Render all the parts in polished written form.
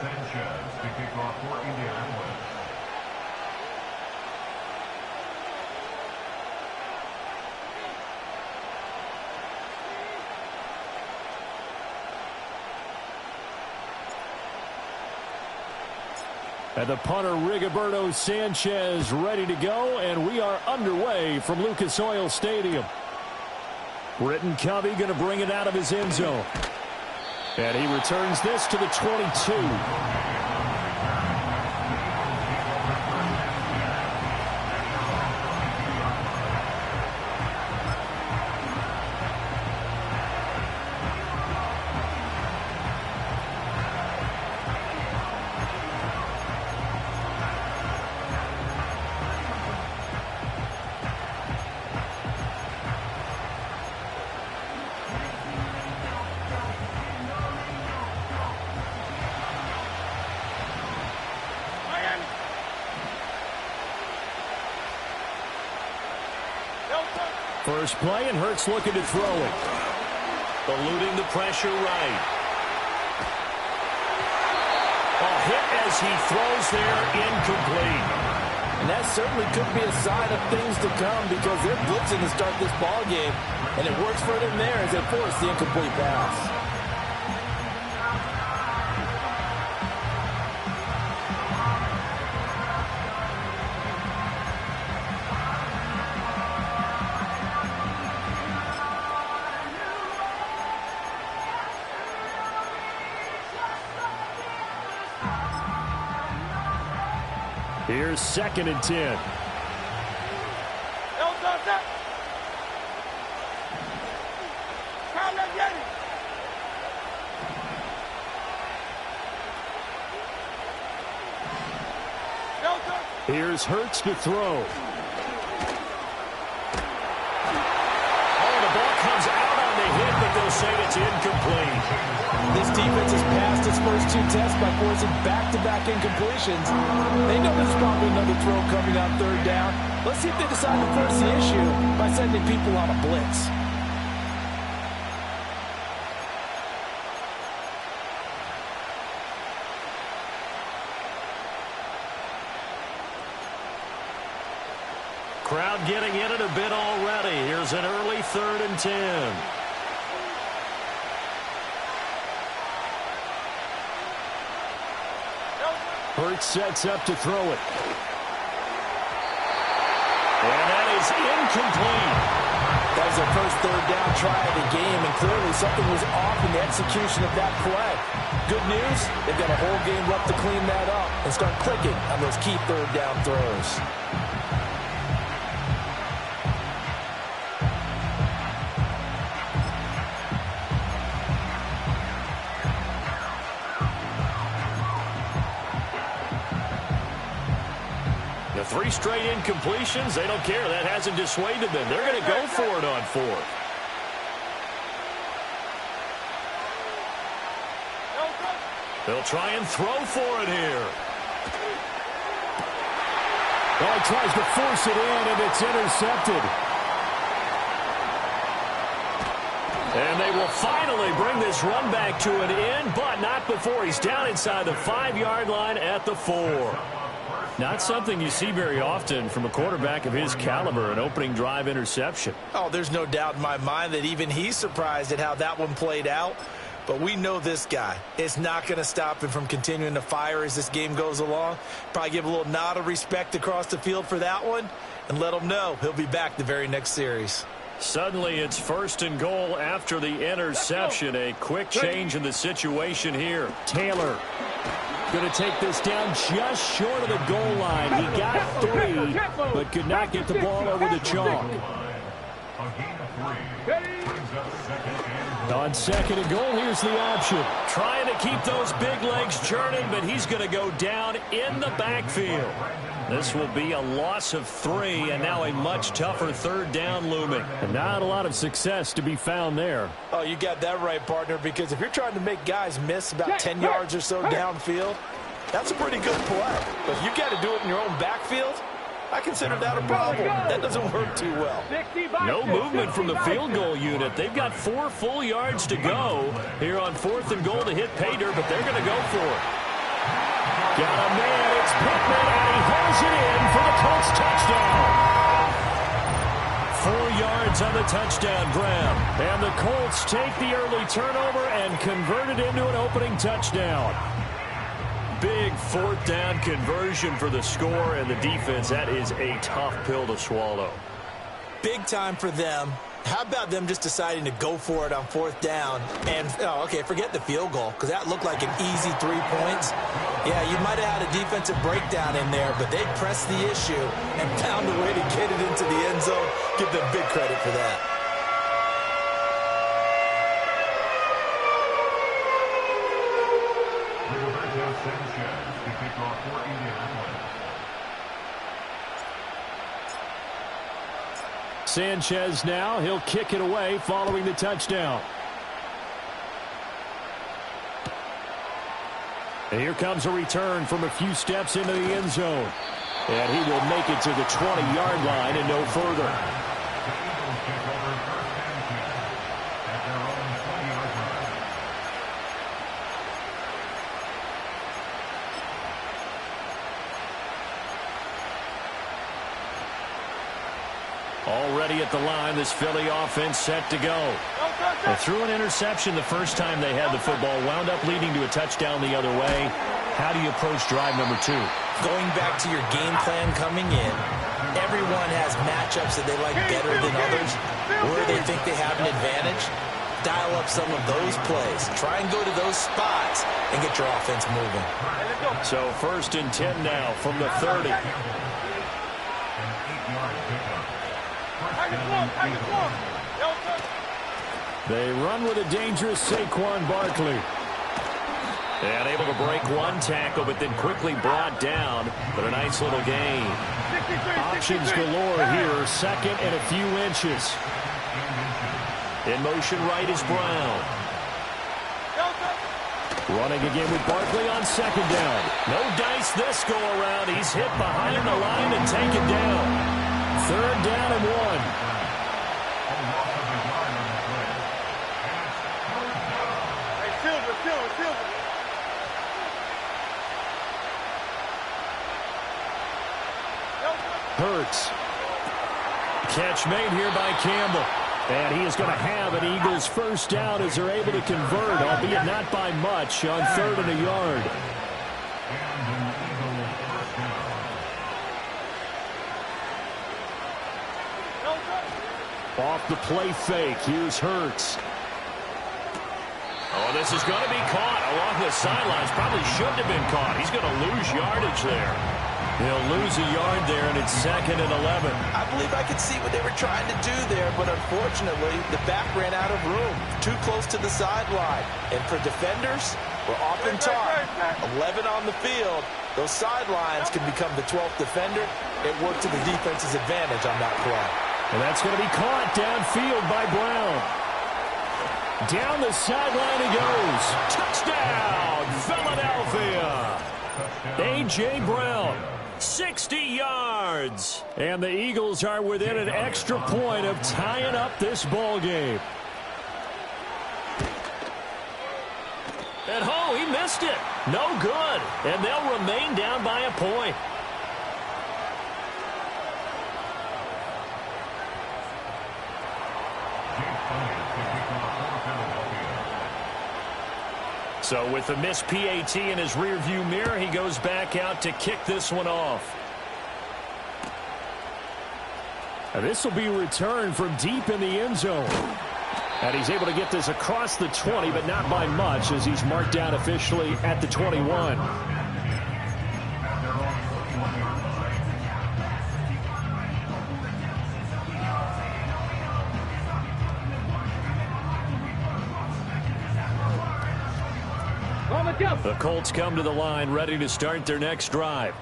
Sanchez to kick off for Indianapolis. And the punter, Rigoberto Sanchez, ready to go, and we are underway from Lucas Oil Stadium. Britton Covey going to bring it out of his end zone. And he returns this to the 22. First play, and Hurts looking to throw it. Eluding the pressure right. A hit as he throws there, incomplete. And that certainly could be a sign of things to come because they're blitzing to start this ball game, and it works for them there as they force the incomplete pass. Here's 2nd and 10. Here's Hurts to throw. Oh, the ball comes out on the hit, but they'll say it's incomplete. This defense has passed its first 2 tests by forcing back-to-back incompletions. They know there's probably another throw coming on 3rd down. Let's see if they decide to force the issue by sending people on a blitz. Crowd getting in it a bit already. Here's an early 3rd and 10. Hurts sets up to throw it. And that is incomplete. That was their first 3rd down try of the game, and clearly something was off in the execution of that play. Good news, they've got a whole game left to clean that up and start clicking on those key 3rd down throws. The 3 straight incompletions, they don't care. That hasn't dissuaded them. They're going to go for it on 4th. They'll try and throw for it here. Oh, he tries to force it in, and it's intercepted. And they will finally bring this run back to an end, but not before he's down inside the 5-yard line at the 4. Not something you see very often from a quarterback of his caliber, an opening drive interception. Oh, there's no doubt in my mind that even he's surprised at how that one played out. But we know this guy. It's not going to stop him from continuing to fire as this game goes along. Probably give a little nod of respect across the field for that one and let him know he'll be back the very next series. Suddenly it's 1st and goal after the interception. A quick change in the situation here. Taylor going to take this down just short of the goal line. He got 3, but could not get the ball over the chalk. On 2nd and goal, here's the option. Trying to keep those big legs churning, but he's going to go down in the backfield. This will be a loss of 3, and now a much tougher 3rd down looming. And not a lot of success to be found there. Oh, you got that right, partner, because if you're trying to make guys miss about 10 yards or so downfield, that's a pretty good play. But if you got to do it in your own backfield, I consider that a problem. That doesn't work too well. No movement from the field goal unit. They've got 4 full yards to go here on 4th and goal to hit pay dirt, but they're going to go for it. Got a man. It's Pittman, and he hauls it in for the Colts touchdown. 4 yards on the touchdown grab. And the Colts take the early turnover and convert it into an opening touchdown. Big 4th down conversion for the score, and the defense, that is a tough pill to swallow. Big time for them. How about them just deciding to go for it on 4th down? And, okay, forget the field goal, because that looked like an easy 3 points. Yeah, you might have had a defensive breakdown in there, but they pressed the issue and found a way to get it into the end zone. Give them big credit for that. Sanchez now, he'll kick it away following the touchdown. And here comes a return from a few steps into the end zone. And he will make it to the 20-yard line and no further. Already at the line, this Philly offense set to go. They threw an interception the first time they had the football, wound up leading to a touchdown the other way. How do you approach drive number 2? Going back to your game plan coming in, everyone has matchups that they like better than others, where they think they have an advantage. Dial up some of those plays. Try and go to those spots and get your offense moving. So 1st and 10 now from the 30. They run with a dangerous Saquon Barkley. And able to break one tackle, but then quickly brought down. But a nice little gain. Options galore here. 2nd and a few inches. In motion right is Brown. Running again with Barkley on 2nd down. No dice this go around. He's hit behind the line and taken down. 3rd down and 1. Hurts. Catch made here by Campbell. And he is going to have an Eagles 1st down as they're able to convert, albeit not by much, on 3rd and a yard. Off the play fake. Here's Hurts. Oh, this is going to be caught along the sidelines. Probably shouldn't have been caught. He's going to lose yardage there. He'll lose a yard there, and it's 2nd and 11. I believe I could see what they were trying to do there, but unfortunately, the back ran out of room. Too close to the sideline. And for defenders, we're often taught 11 on the field. Those sidelines can become the 12th defender. It worked to the defense's advantage on that play. And that's going to be caught downfield by Brown. Down the sideline he goes. Touchdown, Philadelphia. A.J. Brown, 60 yards. And the Eagles are within an extra point of tying up this ball game. And he missed it. No good. And they'll remain down by a point. So with the missed PAT in his rearview mirror, he goes back out to kick this one off. And this will be returned from deep in the end zone. And he's able to get this across the 20, but not by much, as he's marked down officially at the 21. The Colts come to the line ready to start their next drive.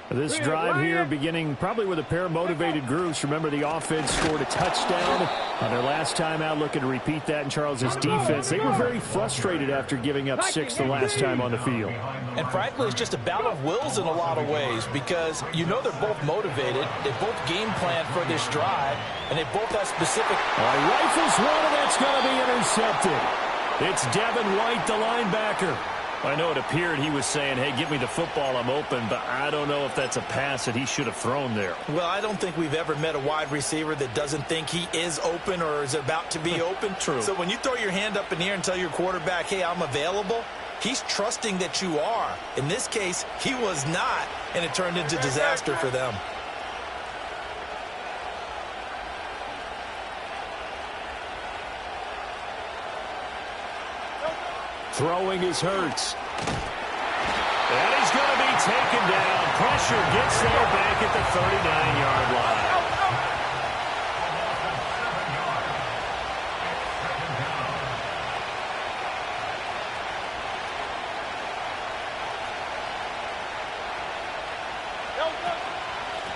This drive here beginning probably with a pair of motivated groups. Remember, the offense scored a touchdown on their last time out, looking to repeat that in Charles's defense. They were very frustrated after giving up 6 the last time on the field. And frankly, it's just a battle of wills in a lot of ways because you know they're both motivated. They both game plan for this drive, and they both have specific. Rifles one, and that's going to be intercepted. It's Devin White, the linebacker. I know it appeared he was saying, hey, give me the football, I'm open, but I don't know if that's a pass that he should have thrown there. Well, I don't think we've ever met a wide receiver that doesn't think he is open or is about to be open. True. So when you throw your hand up in the air and tell your quarterback, hey, I'm available, he's trusting that you are. In this case, he was not, and it turned into disaster for them. Throwing is Hurts. And he's going to be taken down. Pressure gets there back at the 39-yard line.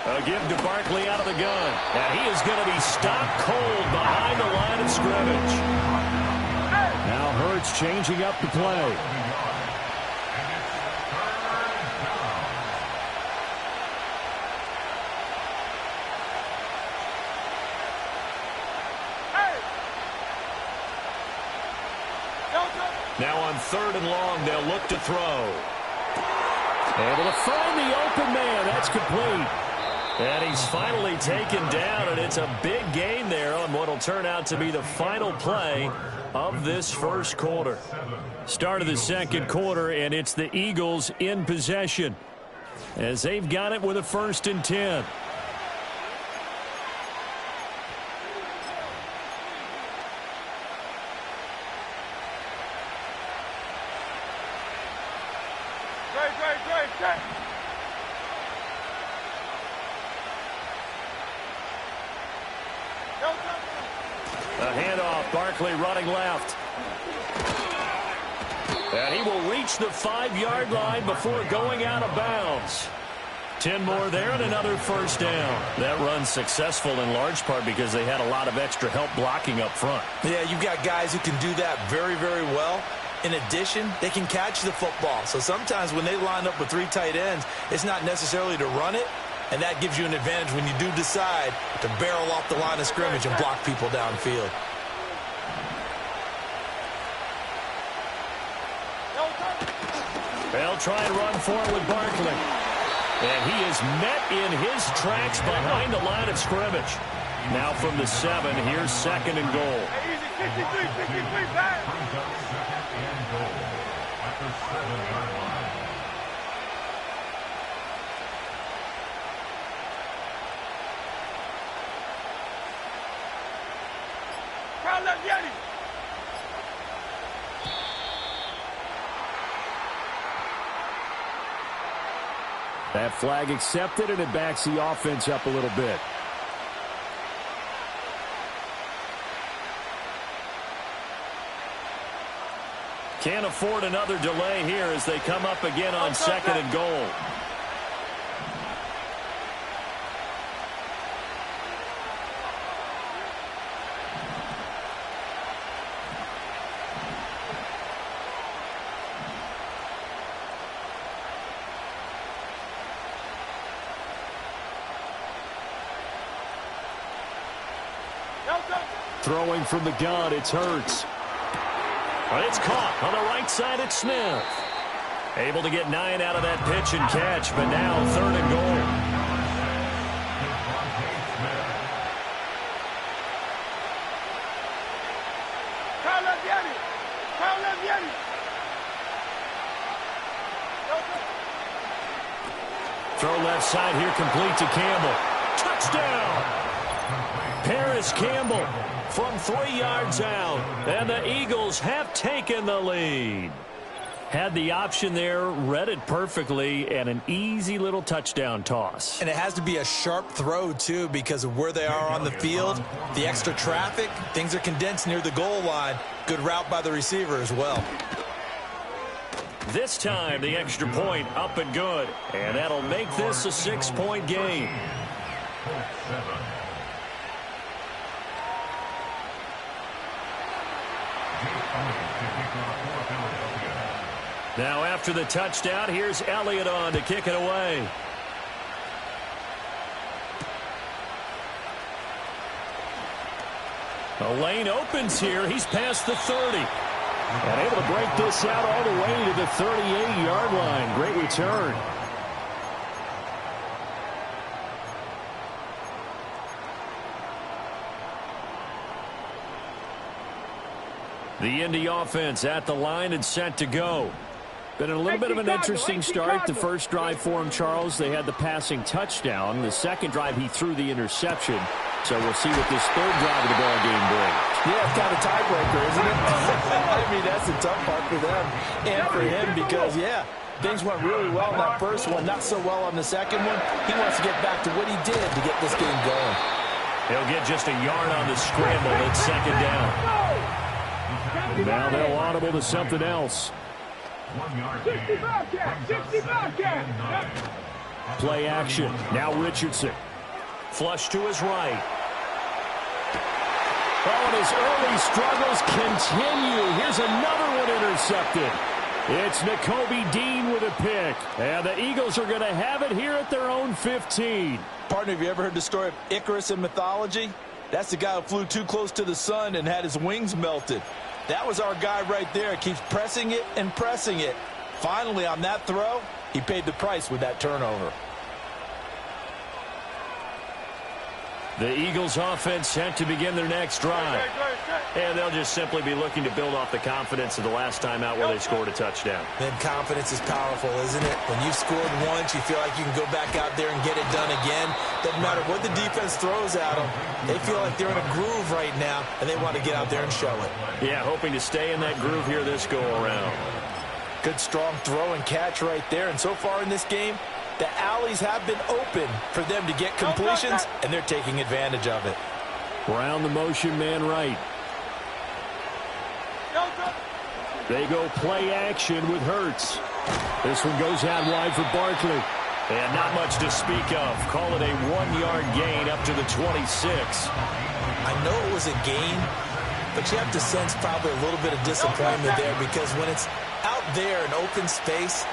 A give to Barkley out of the gun. And he is going to be stopped cold behind the line of scrimmage. Now Hurts changing up the play. Now on 3rd and long, they'll look to throw. Able to find the open man. That's complete. And he's finally taken down, and it's a big gain there on what will turn out to be the final play of this first quarter. Start of the second quarter, and it's the Eagles in possession as they've got it with a 1st and 10. A handoff, Barkley running left. And he will reach the 5-yard line before going out of bounds. 10 more there and another 1st down. That run's successful in large part because they had a lot of extra help blocking up front. Yeah, you've got guys who can do that very, very well. In addition, they can catch the football. So sometimes when they line up with 3 tight ends, it's not necessarily to run it. And that gives you an advantage when you do decide to barrel off the line of scrimmage and block people downfield. They'll try and run for it with Barkley. And he is met in his tracks behind the line of scrimmage. Now from the 7, here's 2nd and goal. That flag accepted, and it backs the offense up a little bit. Can't afford another delay here as they come up again on 2nd and goal. Throwing from the gun, it's Hurts. But it's caught on the right side. It's Smith. Able to get 9 out of that pitch and catch, but now 3rd and goal. Throw left side here, complete to Campbell. Touchdown! Paris Campbell from 3 yards out, and the Eagles have taken the lead. Had the option there, read it perfectly, and an easy little touchdown toss. And it has to be a sharp throw, too, because of where they are on the field. The extra traffic, things are condensed near the goal line. Good route by the receiver as well. This time, the extra point up and good. And that'll make this a 6-point game. Now after the touchdown, here's Elliott on to kick it away. The lane opens here. He's past the 30. And able to break this out all the way to the 38-yard line. Great return. The Indy offense at the line and set to go. Been a little bit of an interesting start. The first drive for him, Charles, they had the passing touchdown. The second drive, he threw the interception. So we'll see what this third drive of the ball game brings. Yeah, it's kind of a tiebreaker, isn't it? I mean, that's the tough part for them and for him because, yeah, things went really well in that first one, not so well on the second one. He wants to get back to what he did to get this game going. He'll get just a yard on the scramble. It's second down. Now they'll audible to something else. 60 Play action. Now Richardson. Flush to his right. Oh, and his early struggles continue. Here's another one intercepted. It's Nakobe Dean with a pick. And the Eagles are going to have it here at their own 15. Partner, have you ever heard the story of Icarus in mythology? That's the guy who flew too close to the sun and had his wings melted. That was our guy right there. Keeps pressing it and pressing it. Finally, on that throw, he paid the price with that turnover. The Eagles offense set to begin their next drive. And they'll just simply be looking to build off the confidence of the last time out where they scored a touchdown. Then confidence is powerful, isn't it? When you've scored once, you feel like you can go back out there and get it done again. Doesn't matter what the defense throws at them. They feel like they're in a groove right now, and they want to get out there and show it. Yeah, hoping to stay in that groove here this go-around. Good, strong throw and catch right there. And so far in this game, the alleys have been open for them to get completions, and they're taking advantage of it. Brown the motion man right. They go play action with Hurts. This one goes out wide for Barkley. And not much to speak of. Call it a 1-yard gain up to the 26. I know it was a gain, but you have to sense probably a little bit of disappointment there because when it's out there in open space,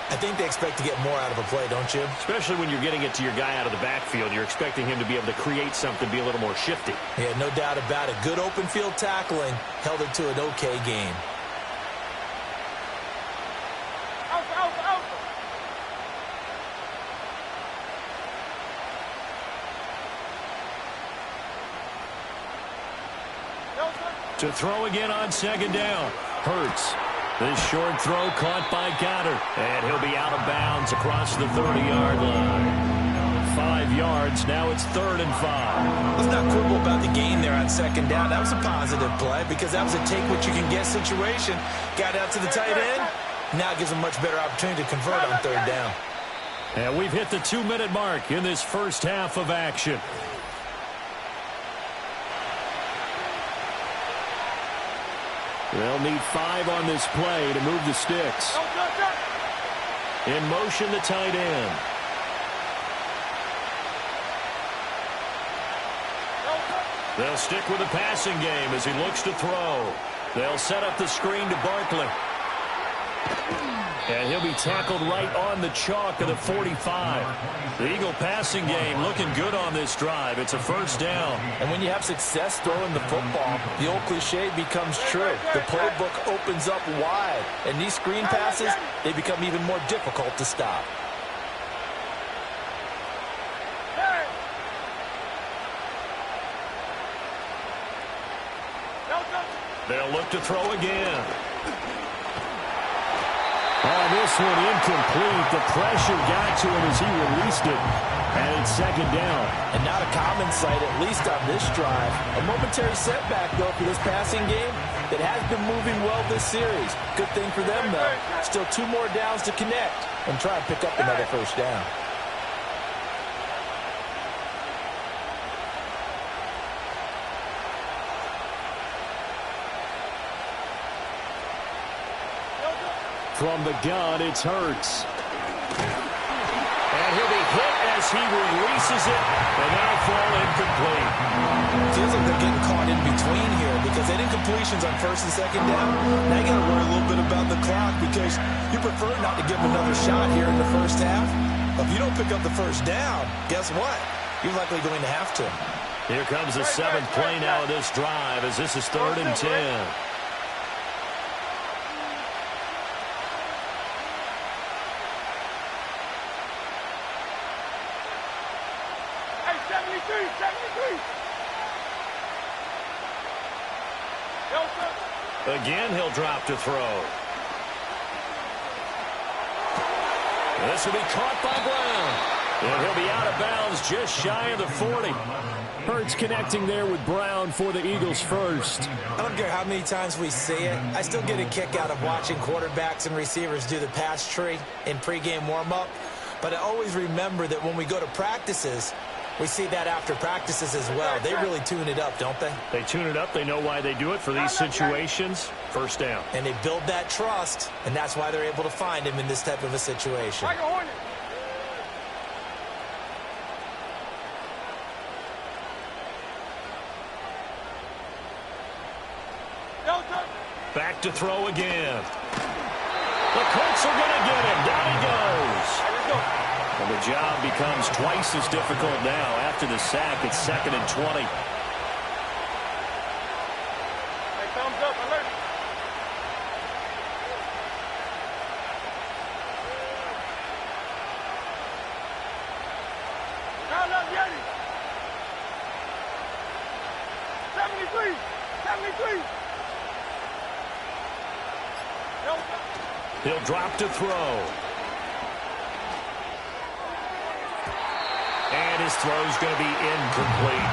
I think they expect to get more out of a play, don't you? Especially when you're getting it to your guy out of the backfield. You're expecting him to be able to create something, be a little more shifty. Yeah, no doubt about it. Good open field tackling held it to an okay game. To throw again on second down. Hurts. This short throw caught by Goddard. And he'll be out of bounds across the 30-yard line. 5 yards. Now it's 3rd and 5. Let's not quibble about the gain there on second down. That was a positive play because that was a take-what-you-can-get situation. Got out to the tight end. Now it gives them a much better opportunity to convert on 3rd down. And we've hit the 2-minute mark in this first half of action. They'll need 5 on this play to move the sticks. In motion, the tight end. They'll stick with the passing game as he looks to throw. They'll set up the screen to Barkley. And he'll be tackled right on the chalk of the 45. The Eagle passing game looking good on this drive. It's a first down. And when you have success throwing the football, the old cliche becomes true. The playbook opens up wide. And these screen passes, they become even more difficult to stop. They'll look to throw again. Oh, this one incomplete. The pressure got to him as he released it. And it's second down. And not a common sight, at least on this drive. A momentary setback, though, for this passing game that has been moving well this series. Good thing for them, though. Still 2 more downs to connect and try and pick up another first down. From the gun, it's Hurts. And he'll be hit as he releases it, and that'll fall incomplete. Feels like they're getting caught in between here because they didn't completions on first and second down. Now you got to worry a little bit about the clock because you prefer not to give them another shot here in the first half. If you don't pick up the first down, guess what? You're likely going to have to. Here comes the seventh play now of this drive as this is 3rd and 10. Again, he'll drop to throw. This will be caught by Brown. And he'll be out of bounds just shy of the 40. Hurts connecting there with Brown for the Eagles first. I don't care how many times we see it. I still get a kick out of watching quarterbacks and receivers do the pass tree in pregame warm-up. But I always remember that when we go to practices, we see that after practices as well. They really tune it up, don't they? They tune it up. They know why they do it for these situations. First down. And they build that trust, and that's why they're able to find him in this type of a situation. Back to throw again. The Colts are going to get him. Down he goes. And the job becomes twice as difficult now after the sack. It's 2nd and 20. Hey, thumbs up, alert. Round up, Yeti. 73, 73. He'll drop to throw. And his throw's going to be incomplete.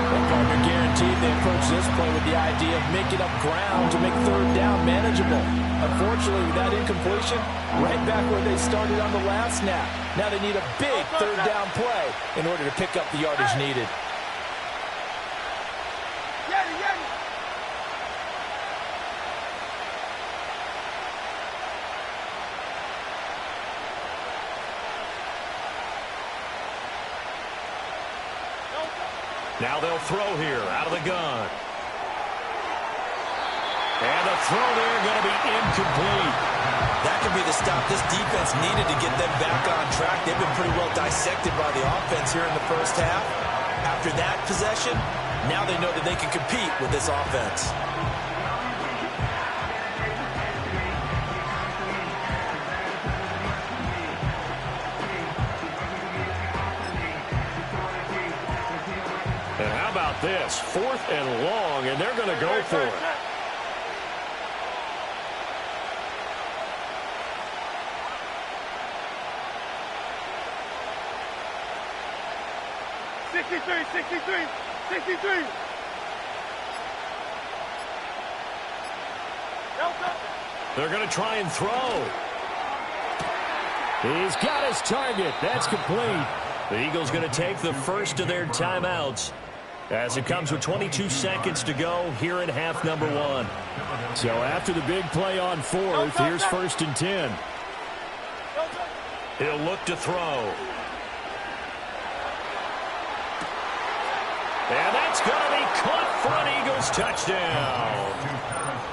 Well, Gardner guaranteed they approach this play with the idea of making up ground to make 3rd down manageable. Unfortunately, with that incompletion, right back where they started on the last snap. Now they need a big 3rd down play in order to pick up the yardage needed. Now they'll throw here out of the gun. And the throw there going to be incomplete. That could be the stop this defense needed to get them back on track. They've been pretty well dissected by the offense here in the first half. After that possession, now they know that they can compete with this offense. And how about this? 4th and long, and they're going to go for it. They're going to try and throw. He's got his target. That's complete. The Eagles going to take the first of their timeouts as it comes with 22 seconds to go here in half number 1. So after the big play on 4th, here's 1st and 10. He'll look to throw. And that's going to be caught for an Eagles touchdown.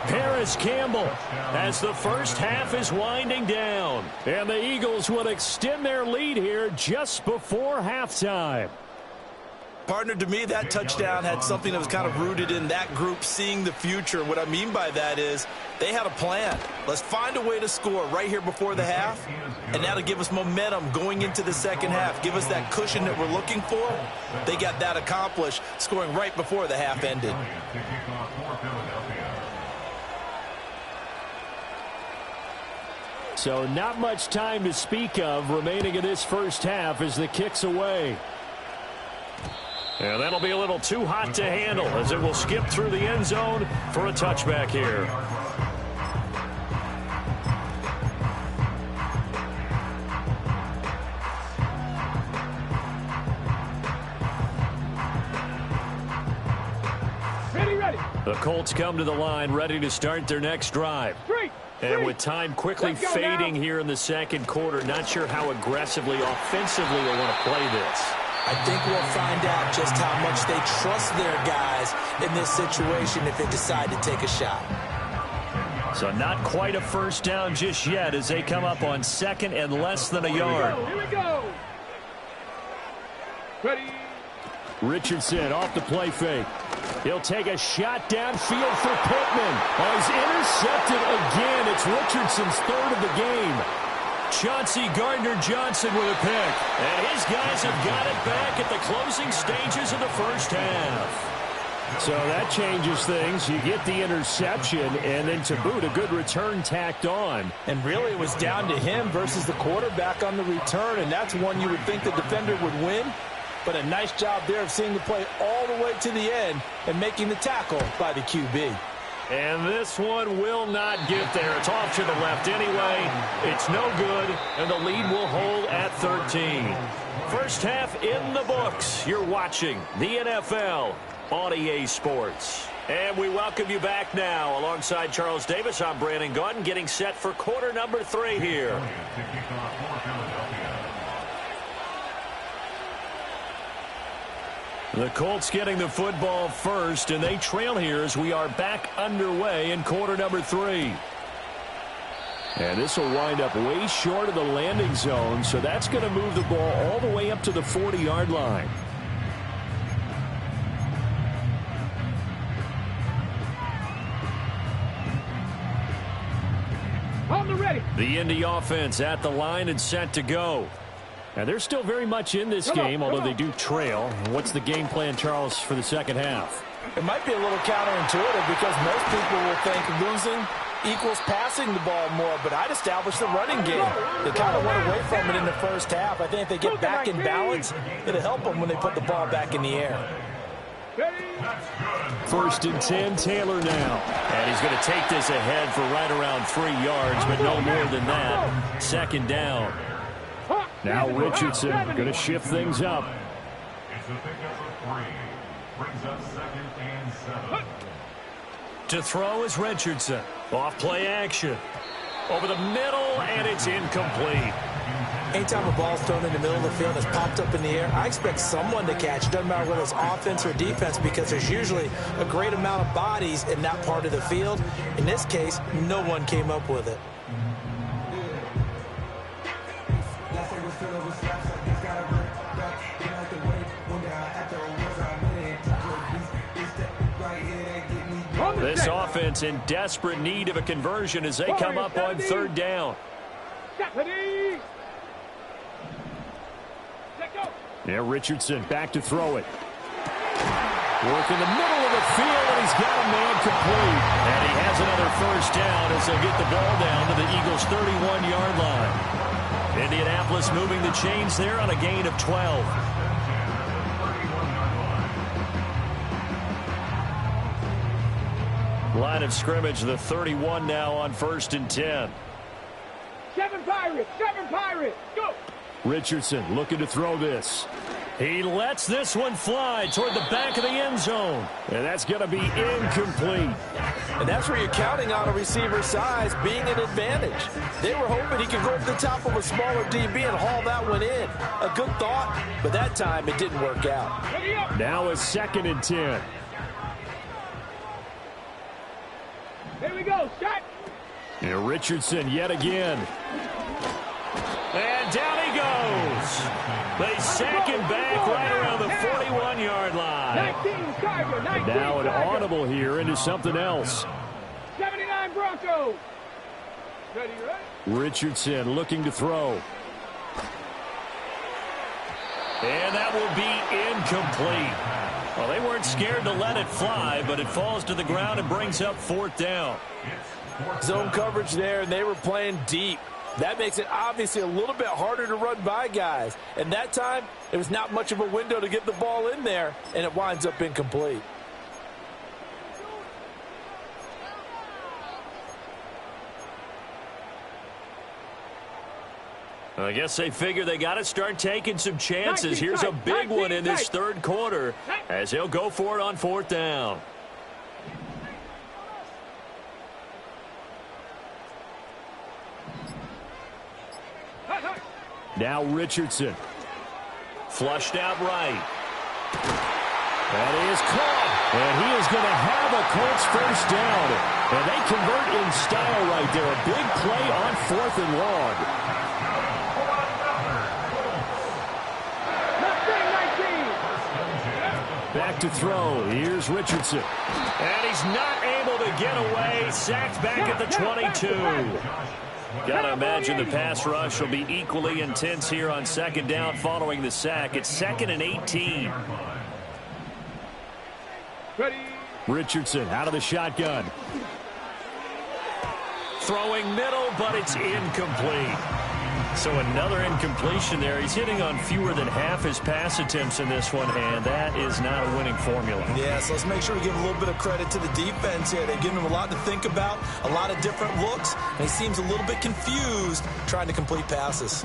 Paris Campbell as the first half is winding down. And the Eagles will extend their lead here just before halftime. Partner, to me, that touchdown had something that was kind of rooted in that group seeing the future. What I mean by that is they had a plan. Let's find a way to score right here before the half, and that'll give us momentum going into the second half. Give us that cushion that we're looking for. They got that accomplished, scoring right before the half ended. So not much time to speak of remaining in this first half as the kick's away. And that'll be a little too hot to handle as it will skip through the end zone for a touchback here. Ready. The Colts come to the line ready to start their next drive. 3, And with time quickly fading here in the second quarter, not sure how aggressively, offensively they want to play this. I think we'll find out just how much they trust their guys in this situation if they decide to take a shot. So not quite a first down just yet as they come up on second and less than a yard. Here we go. Ready. Richardson off the play fake. He'll take a shot downfield for Pittman. Oh, he's intercepted again. It's Richardson's third of the game. Chauncey Gardner-Johnson with a pick. And his guys have got it back at the closing stages of the first half. So that changes things. You get the interception, and then to boot, a good return tacked on. And really, it was down to him versus the quarterback on the return, and that's one you would think the defender would win. But a nice job there of seeing the play all the way to the end and making the tackle by the QB. And this one will not get there. It's off to the left anyway. It's no good, and the lead will hold at 13. First half in the books. You're watching the NFL on EA Sports. And we welcome you back now. Alongside Charles Davis, I'm Brandon Gaudin, getting set for quarter number 3 here. The Colts getting the football first, and they trail here as we are back underway in quarter number 3. And this will wind up way short of the landing zone, so that's going to move the ball all the way up to the 40-yard line. On the ready. The Indy offense at the line and set to go. And they're still very much in this game, although they do trail. What's the game plan, Charles, for the second half? It might be a little counterintuitive because most people will think losing equals passing the ball more, but I'd establish the running game. They kind of went away from it in the first half. I think if they get back in balance, it'll help them when they put the ball back in the air. First and 10, Taylor now. And he's going to take this ahead for right around 3 yards, but no more than that. Second down. Now Richardson going to shift things up. It's a pickup of 3. Brings up 2nd and 7. To throw is Richardson. Off play action. Over the middle, and it's incomplete. Anytime a ball's thrown in the middle of the field that's popped up in the air, I expect someone to catch it. Doesn't matter whether it's offense or defense because there's usually a great amount of bodies in that part of the field. In this case, no one came up with it. This offense in desperate need of a conversion as they come up on 3rd down. Yeah, Richardson back to throw it. Work in the middle of the field, and he's got a man complete. And he has another first down as they get the ball down to the Eagles' 31-yard line. Indianapolis moving the chains there on a gain of 12. Line of scrimmage, the 31 now on 1st and 10. 7 Pirates, go! Richardson looking to throw this. He lets this one fly toward the back of the end zone. And that's going to be incomplete. And that's where you're counting on a receiver's size being an advantage. They were hoping he could go over the top of a smaller DB and haul that one in. A good thought, but that time it didn't work out. Now a 2nd and 10. Here we go, shot. And Richardson yet again. And down he goes. They sack him back right around the 41-yard line. Now an audible here into something else. 79 Broncos. Ready, right? Richardson looking to throw. And that will be incomplete. Well, they weren't scared to let it fly, but it falls to the ground and brings up 4th down. Zone coverage there, and they were playing deep. That makes it obviously a little bit harder to run by guys. And that time, it was not much of a window to get the ball in there, and it winds up incomplete. I guess they figure they got to start taking some chances. Here's a big one in this 3rd quarter as he'll go for it on 4th down. Now Richardson. Flushed out right. That is caught. And he is going to have a Colts first down. And they convert in style right there. A big play on 4th and long. Back to throw. Here's Richardson. And he's not able to get away. Sacked back at the 22. Got to imagine the pass rush will be equally intense here on 2nd down following the sack. It's 2nd and 18. Ready. Richardson out of the shotgun. Throwing middle, but it's incomplete. So another incompletion there. He's hitting on fewer than half his pass attempts in this one, and that is not a winning formula. Yeah, so let's make sure we give a little bit of credit to the defense here. They've given him a lot to think about, a lot of different looks, and he seems a little bit confused trying to complete passes.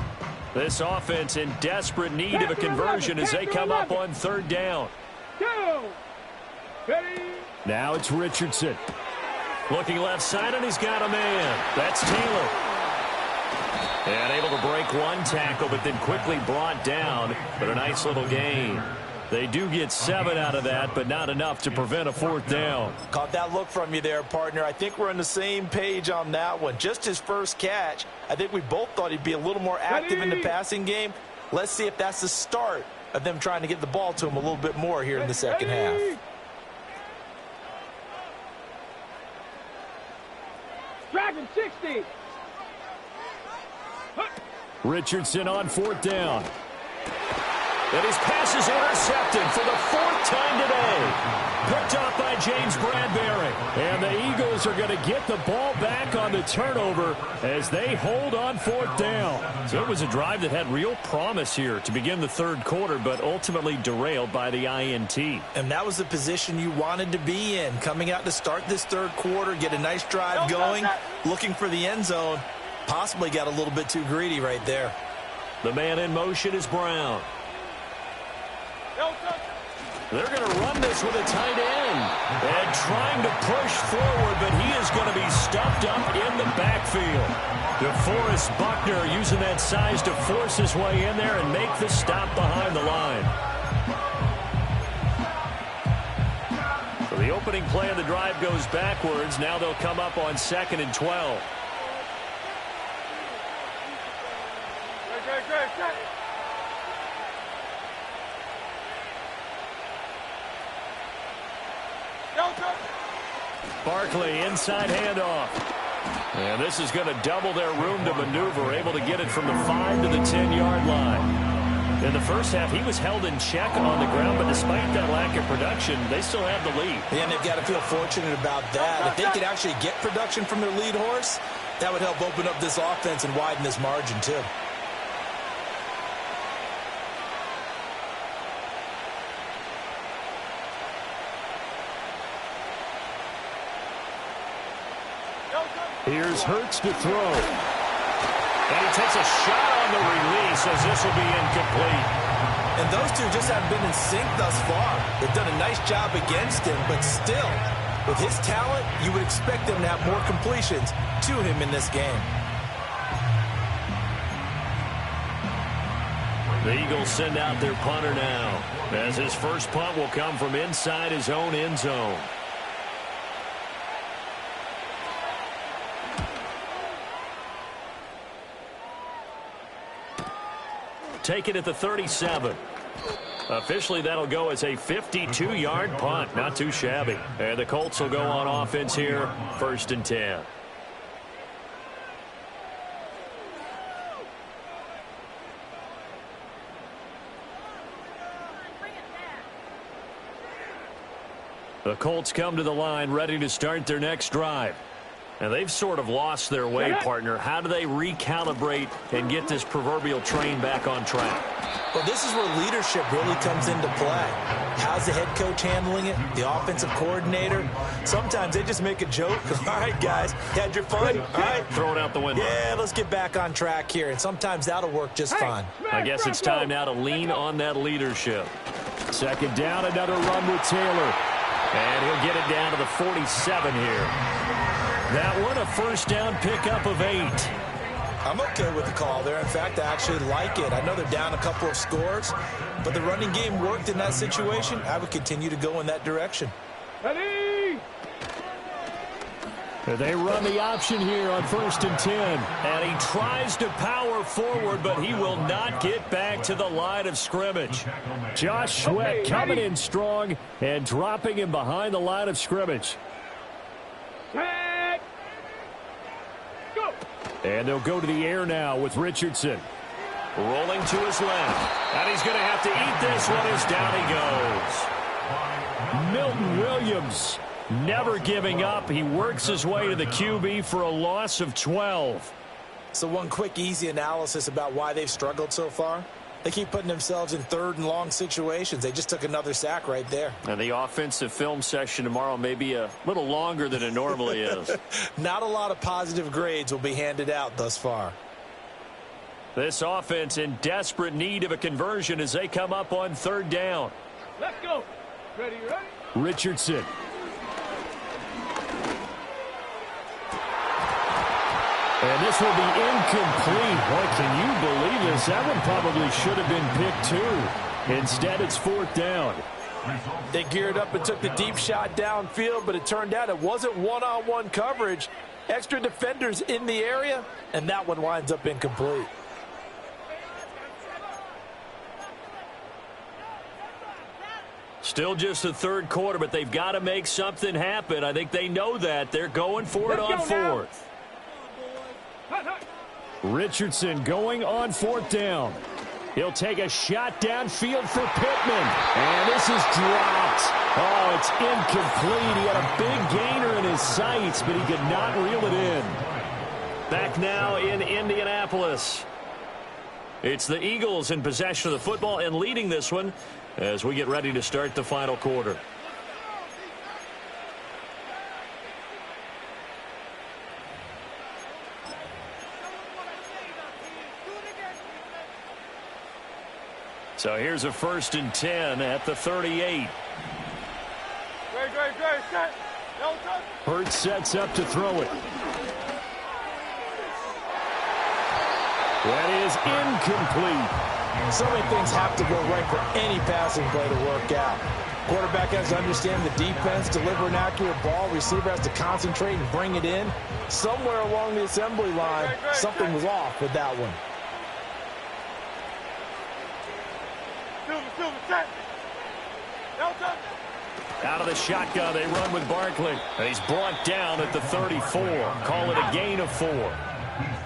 This offense in desperate need of a conversion as they come up on 3rd down. Go. Ready. Now it's Richardson. Looking left side, and he's got a man. That's Taylor. And able to break one tackle, but then quickly brought down. But a nice little gain. They do get 7 out of that, but not enough to prevent a 4th down. Caught that look from you there, partner. I think we're on the same page on that one. Just his first catch. I think we both thought he'd be a little more active in the passing game. Let's see if that's the start of them trying to get the ball to him a little bit more here in the second half. Dragon 60. Richardson on 4th down. And his pass is intercepted for the 4th time today. Picked off by James Bradbury. And the Eagles are going to get the ball back on the turnover as they hold on 4th down. So it was a drive that had real promise here to begin the 3rd quarter, but ultimately derailed by the INT. And that was the position you wanted to be in. Coming out to start this 3rd quarter, get a nice drive going, looking for the end zone. Possibly got a little bit too greedy right there. The man in motion is Brown. They're going to run this with a tight end. And trying to push forward, but he is going to be stuffed up in the backfield. DeForest Buckner using that size to force his way in there and make the stop behind the line. So the opening play of the drive goes backwards. Now they'll come up on 2nd and 12. Barkley inside handoff. And this is going to double their room to maneuver, able to get it from the 5 to the 10-yard line. In the first half, he was held in check on the ground, but despite that lack of production, they still have the lead. Yeah, and they've got to feel fortunate about that. If they could actually get production from their lead horse, that would help open up this offense and widen this margin, too. Here's Hurts to throw. And he takes a shot on the release as this will be incomplete. And those two just haven't been in sync thus far. They've done a nice job against him, but still, with his talent, you would expect them to have more completions to him in this game. The Eagles send out their punter now, as his first punt will come from inside his own end zone. Take it at the 37. Officially, that'll go as a 52-yard punt. Not too shabby. And the Colts will go on offense here, 1st and 10. The Colts come to the line ready to start their next drive. And they've sort of lost their way, partner. How do they recalibrate and get this proverbial train back on track? Well, this is where leadership really comes into play. How's the head coach handling it? The offensive coordinator? Sometimes they just make a joke. All right, guys, had your fun? All right. Throw it out the window. Yeah, let's get back on track here. And sometimes that'll work just fine. I guess it's time now to lean on that leadership. 2nd down, another run with Taylor. And he'll get it down to the 47 here. That one, a 1st down pickup of 8. I'm okay with the call there. In fact, I actually like it. I know they're down a couple of scores, but the running game worked in that situation. I would continue to go in that direction. Ready? They run the option here on 1st and 10. And he tries to power forward, but he will not get back to the line of scrimmage. Josh Sweat coming in strong and dropping him behind the line of scrimmage. Set. Go. And they'll go to the air now with Richardson. Rolling to his left. And he's going to have to eat this one as down he goes. Milton Williams never giving up. He works his way to the QB for a loss of 12. So one quick, easy analysis about why they've struggled so far. They keep putting themselves in 3rd and long situations. They just took another sack right there. And the offensive film session tomorrow may be a little longer than it normally is. Not a lot of positive grades will be handed out thus far. This offense in desperate need of a conversion as they come up on 3rd down. Let's go. Ready, ready? Richardson. And this will be incomplete. Boy, can you believe this? That one probably should have been picked too. Instead, it's 4th down. They geared up and took the deep shot downfield, but it turned out it wasn't one-on-one coverage. Extra defenders in the area, and that one winds up incomplete. Still just the 3rd quarter, but they've got to make something happen. I think they know that. They're going for it on 4th. Richardson going on 4th down. He'll take a shot downfield for Pittman. And this is dropped. Oh, it's incomplete. He had a big gainer in his sights, but he could not reel it in. Back now in Indianapolis. It's the Eagles in possession of the football and leading this one as we get ready to start the final quarter. So here's a 1st and 10 at the 38. Hurts sets up to throw it. That is incomplete. So many things have to go right for any passing play to work out. Quarterback has to understand the defense, deliver an accurate ball. Receiver has to concentrate and bring it in. Somewhere along the assembly line, something was off with that one. Out of the shotgun, they run with Barkley. And he's brought down at the 34. Call it a gain of 4.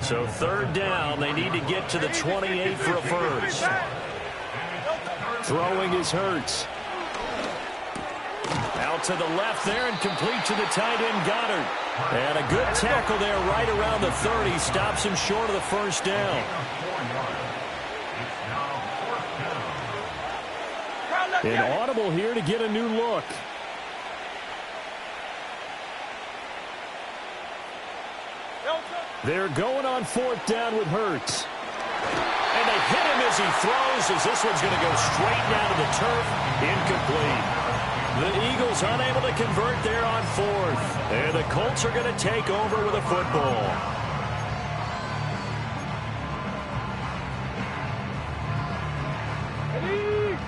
So 3rd down, they need to get to the 28 for a first. Throwing is Hurts. Out to the left there and complete to the tight end Goddard. And a good tackle there right around the 30. Stops him short of the 1st down. An audible here to get a new look. They're going on 4th down with Hurts. And they hit him as he throws, as this one's going to go straight down to the turf. Incomplete. The Eagles unable to convert there on 4th. And the Colts are going to take over with a football.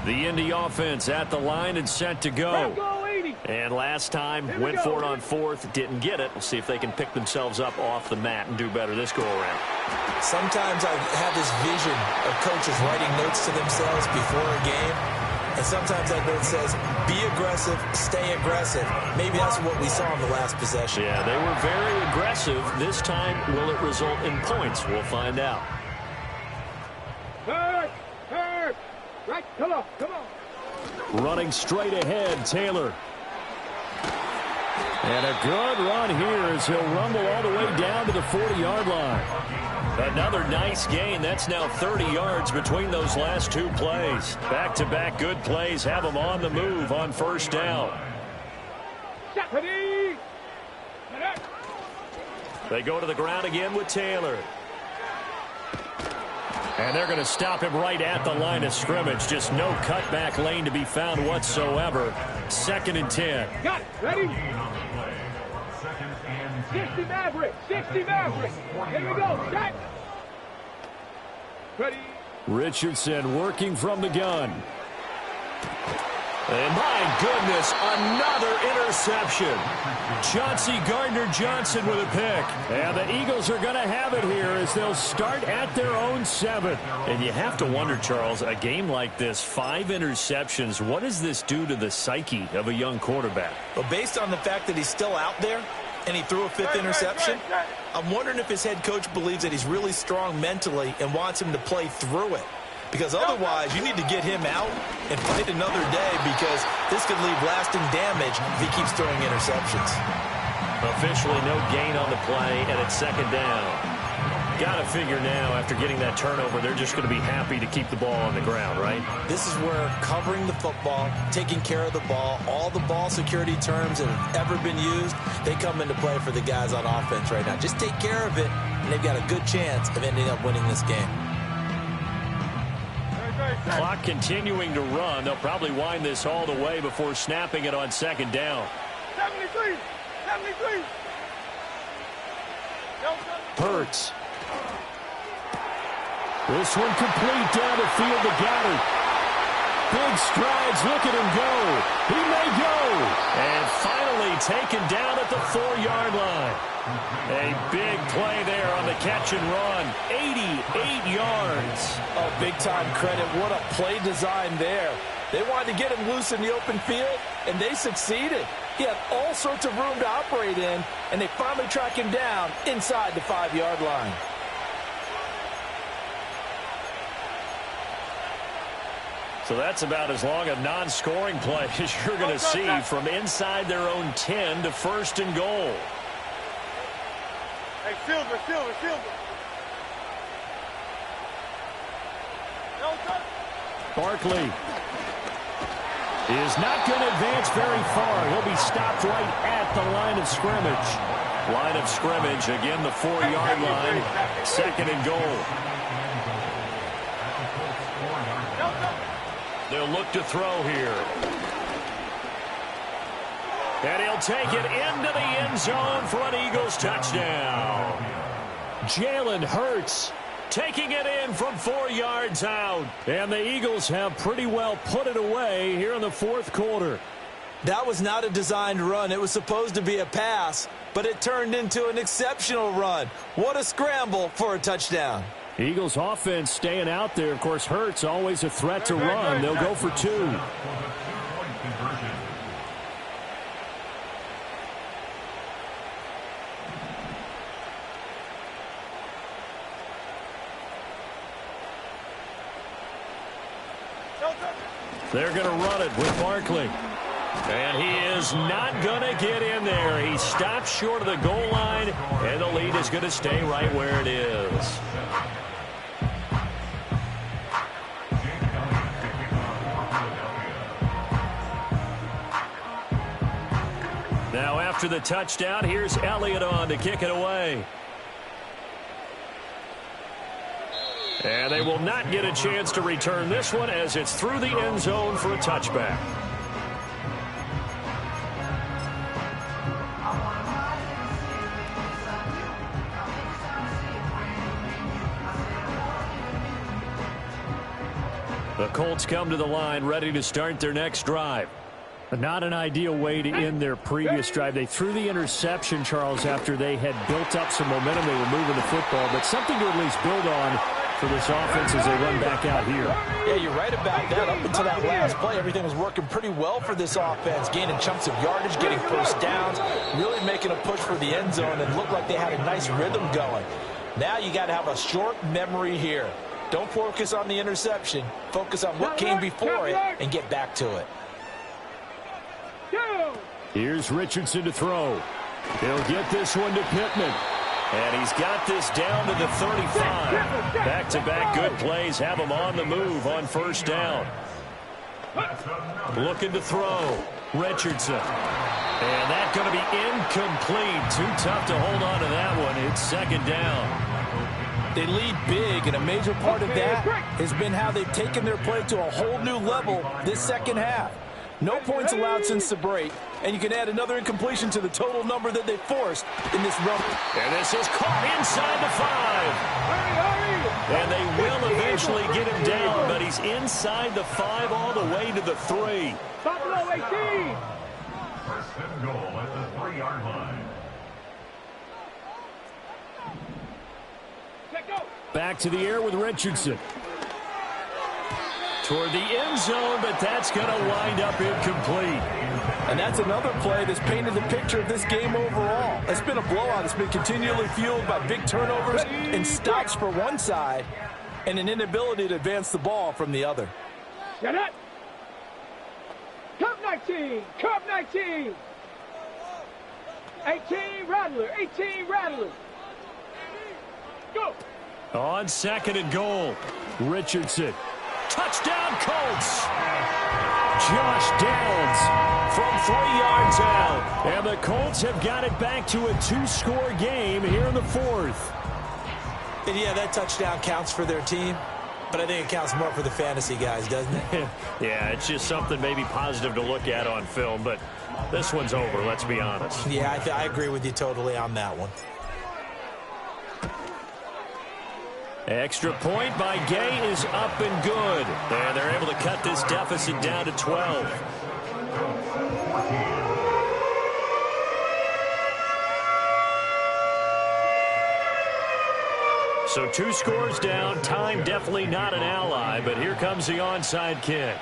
The Indy offense at the line and set to go. And last time, went for it on 4th, didn't get it. We'll see if they can pick themselves up off the mat and do better this go-around. Sometimes I have this vision of coaches writing notes to themselves before a game. And sometimes that note says, be aggressive, stay aggressive. Maybe that's what we saw in the last possession. Yeah, they were very aggressive. This time, will it result in points? We'll find out. Hurt! Right, come on. Running straight ahead, Taylor. And a good run here as he'll rumble all the way down to the 40-yard line. Another nice gain. That's now 30 yards between those last 2 plays. Back-to-back good plays have them on the move on 1st down. They go to the ground again with Taylor. And they're going to stop him right at the line of scrimmage. Just no cutback lane to be found whatsoever. 2nd and 10. Got it. Ready? 60 Maverick. Here we go. Shot. Ready. Richardson working from the gun. And my goodness, another interception. Chauncey Gardner-Johnson with a pick. And the Eagles are going to have it here as they'll start at their own 7. And you have to wonder, Charles, a game like this, 5 interceptions, what does this do to the psyche of a young quarterback? Well, based on the fact that he's still out there and he threw a 5th interception, I'm wondering if his head coach believes that he's really strong mentally and wants him to play through it. Because otherwise, you need to get him out and fight another day because this could leave lasting damage if he keeps throwing interceptions. Officially no gain on the play, and it's 2nd down. Got to figure now, after getting that turnover, they're just going to be happy to keep the ball on the ground, right? This is where covering the football, taking care of the ball, all the ball security terms that have ever been used, they come into play for the guys on offense right now. Just take care of it, and they've got a good chance of ending up winning this game. Clock continuing to run. They'll probably wind this all the way before snapping it on 2nd down. 73. 73. Hurts. This one complete down the field to Goddard. Big strides. Look at him go. He may go. And finally taken down at the 4-yard line. A big play there on the catch and run. 88 yards. Oh, big-time credit. What a play design there. They wanted to get him loose in the open field, and they succeeded. He had all sorts of room to operate in, and they finally track him down inside the 5-yard line. So that's about as long a non-scoring play as you're going to see from inside their own 10 to 1st and goal. Hey, Silver. Barkley is not going to advance very far. He'll be stopped right at the line of scrimmage. Line of scrimmage, again, the 4-yard line. 2nd and goal. They'll look to throw here. And he'll take it into the end zone for an Eagles touchdown. Jalen Hurts taking it in from 4 yards out. And the Eagles have pretty well put it away here in the 4th quarter. That was not a designed run. It was supposed to be a pass, but it turned into an exceptional run. What a scramble for a touchdown. Eagles offense staying out there. Of course, Hurts always a threat to run. They'll go for 2. They're going to run it with Barkley. And he is not going to get in there. He stops short of the goal line, and the lead is going to stay right where it is. Now after the touchdown, here's Elliott on to kick it away. And they will not get a chance to return this one as it's through the end zone for a touchback. The Colts come to the line ready to start their next drive. Not an ideal way to end their previous drive. They threw the interception, Charles, after they had built up some momentum. They were moving the football, but something to at least build on for this offense as they run back out here. Yeah, you're right about that. Up until that last play, everything was working pretty well for this offense, gaining chunks of yardage, getting first downs, really making a push for the end zone, and looked like they had a nice rhythm going. Now you got to have a short memory here. Don't focus on the interception. Focus on what came before it and get back to it. Here's Richardson to throw. He'll get this one to Pittman. And he's got this down to the 35. Back-to-back good plays have him on the move on first down. Looking to throw. Richardson. And that's going to be incomplete. Too tough to hold on to that one. It's second down. They lead big, and a major part of that has been how they've taken their play to a whole new level this second half. No points allowed since the break, and you can add another incompletion to the total number that they forced in this run. And this is caught inside the 5. And they will eventually officially get him down, but he's inside the 5 all the way to the 3. Top below 18. First and goal at the 3-yard line. Check go. Back to the air with Richardson. Toward the end zone, but that's going to wind up incomplete. And that's another play that's painted the picture of this game overall. It's been a blowout. It's been continually fueled by big turnovers and stops for one side and an inability to advance the ball from the other. Get it. Cup 19. Cup 19. 18 Rattler. 18 Rattler. Go. On 2nd and goal, Richardson. Touchdown, Colts. Josh Downs from 3 yards out. And the Colts have got it back to a 2-score game here in the 4th. And yeah, that touchdown counts for their team, but I think it counts more for the fantasy guys, doesn't it? Yeah, it's just something maybe positive to look at on film, but this one's over, let's be honest. Yeah, I agree with you totally on that one. Extra point by Gay is up and good. And they're able to cut this deficit down to 12. So 2 scores down. Time definitely not an ally, but here comes the onside kick.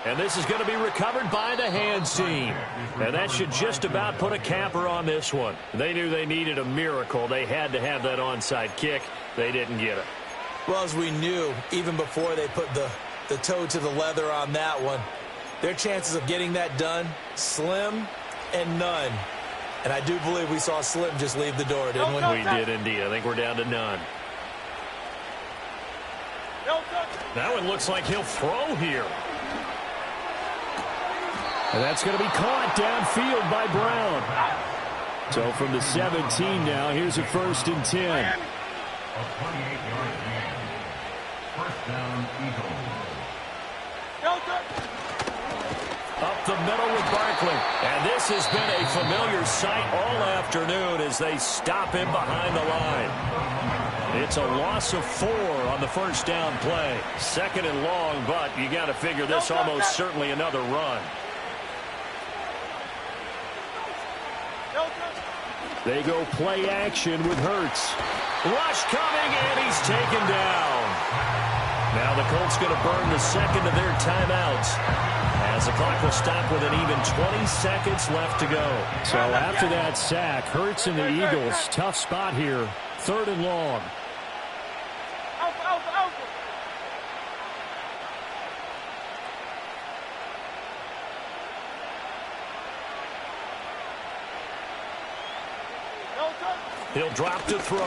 And this is going to be recovered by the hands team. And that should just about put a capper on this one. They knew they needed a miracle. They had to have that onside kick. They didn't get it. Well, as we knew, even before they put the toe to the leather on that one, their chances of getting that done, slim and none. And I do believe we saw Slim just leave the door, didn't we? We did indeed. I think we're down to none. That one looks like he'll throw here. And that's going to be caught downfield by Brown. So from the 17 now, here's a 1st and 10. A 28-yard gain. First down, Eagles. Up the middle with Barkley. And this has been a familiar sight all afternoon as they stop him behind the line. It's a loss of 4 on the 1st down play. 2nd and long, but you got to figure this almost certainly another run. They go play action with Hurts. Rush coming, and he's taken down. Now the Colts going to burn the 2nd of their timeouts, as the clock will stop with an even 20 seconds left to go. So after that sack, Hurts and the Eagles, tough spot here. 3rd and long. He'll drop to throw.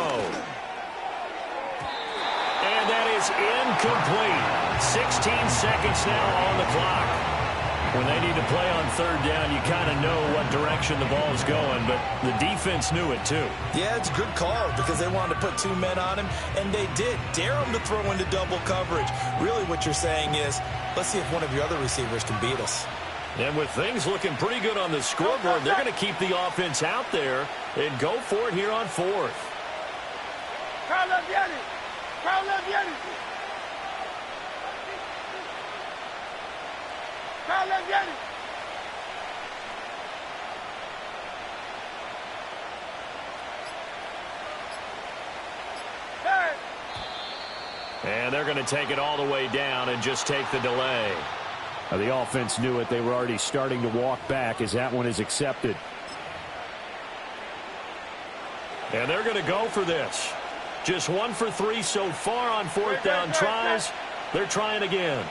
And that is incomplete. 16 seconds now on the clock. When they need to play on 3rd down, you kind of know what direction the ball is going, but the defense knew it too. Yeah, it's a good call because they wanted to put 2 men on him, and they did. Dare him to throw into double coverage. Really what you're saying is, let's see if one of your other receivers can beat us. And with things looking pretty good on the scoreboard, they're going to keep the offense out there and go for it here on 4th. And they're going to take it all the way down and just take the delay. The offense knew it. They were already starting to walk back as that one is accepted. And they're going to go for this. Just 1 for 3 so far on 4th down tries. They're trying again.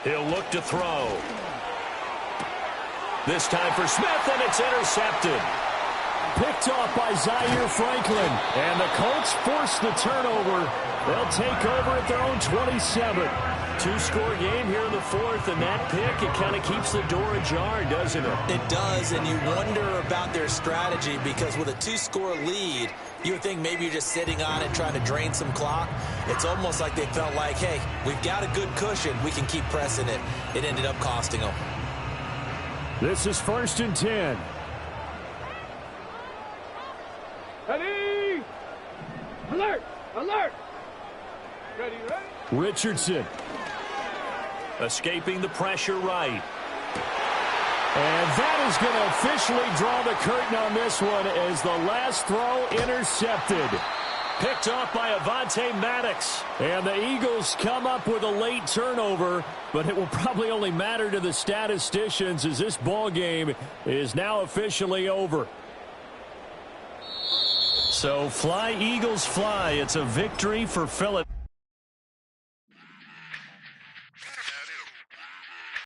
He'll look to throw. This time for Smith, and it's intercepted. Picked off by Zaire Franklin. And the Colts force the turnover. They'll take over at their own 27. Two-score game here in the fourth, and that pick, it kind of keeps the door ajar, doesn't it? It does, and you wonder about their strategy because with a two-score lead, you would think maybe you're just sitting on it trying to drain some clock. It's almost like they felt like, hey, we've got a good cushion. We can keep pressing it. It ended up costing them. This is 1st and 10. Ready? Alert! Alert! Ready, ready? Richardson. Escaping the pressure right. And that is going to officially draw the curtain on this one as the last throw intercepted. Picked off by Avonte Maddox. And the Eagles come up with a late turnover, but it will probably only matter to the statisticians as this ball game is now officially over. So fly, Eagles, fly. It's a victory for Philadelphia.